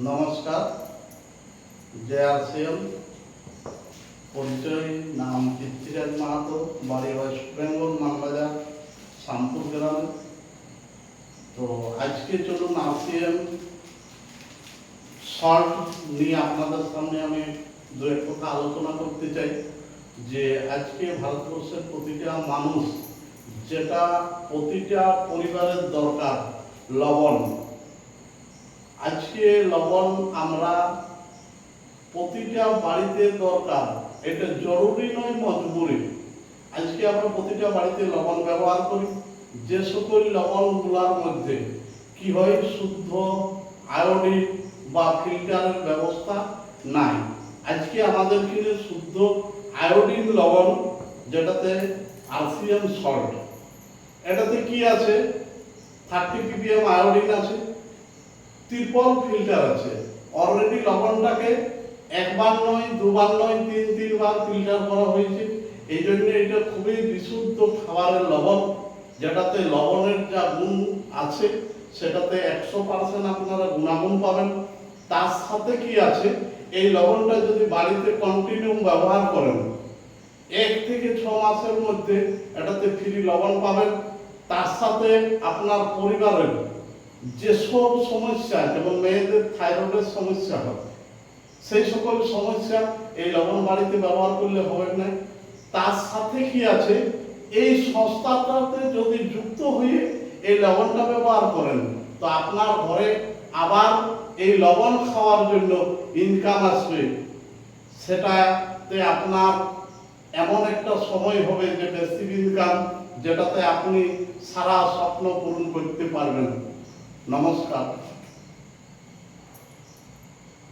নমস্কার। জেআরসিএল পরিচয়, নাম পৃথ্বীরাজ মাহাতো, বাড়ি ওয়েস্ট বেঙ্গল, মানবাজার, শামপুর গ্রামে। তো আজকে চলুন আরসিএম শর্ট নিয়ে আপনাদের সামনে আমি দু এক কথা আলোচনা করতে চাই। যে আজকে ভারতবর্ষের প্রতিটা মানুষ, যেটা প্রতিটা পরিবারের দরকার, লবণ। আজকে লবণ আমরা প্রতিটা বাড়িতে দরকার, এটা জরুরি নয়, মজবুরি। আজকে আমরা প্রতিটা বাড়িতে লবণ ব্যবহার করি। যে সকল লবণগুলোর মধ্যে কি হয়, শুদ্ধ আয়োডিন বা ফিল্টারের ব্যবস্থা নাই। আজকে আমাদের কিনে শুদ্ধ আয়োডিন লবণ, যেটাতে আরসিএম সল্ট, এটাতে কি আছে, 30 ppm আয়োডিন আছে, ট্রিপল ফিল্টার আছে। অলরেডি লবণটাকে একবার নয়, দুবার নয়, তিনবার ফিল্টার করা হয়েছে। এই জন্য এটা খুবই বিশুদ্ধ খাবারের লবণ, যেটাতে লবণের যা গুণ আছে সেটাতে 100% আপনারা গুণাগুণ পাবেন। তার সাথে কি আছে, এই লবণটা যদি বাড়িতে কন্টিনিউ ব্যবহার করেন, 1 থেকে 6 মাসের মধ্যে এটাতে ফ্রি লবণ পাবেন। তার সাথে আপনার পরিবারের যেসব সমস্যা, যেমন মেয়েদের থাইরয়েডের সমস্যা হয়, সেই সকল সমস্যা এই লবণ বাড়িতে ব্যবহার করলে হবে না। তার সাথে কি আছে, এই সংস্থাটাতে যদি যুক্ত হয়ে এই লবণটা ব্যবহার করেন, তো আপনার ঘরে আবার এই লবণ খাওয়ার জন্য ইনকাম আসবে। সেটাতে আপনার এমন একটা সময় হবে যে বেশি ইনকাম, যেটাতে আপনি সারা স্বপ্ন পূরণ করতে পারবেন। নমস্কার।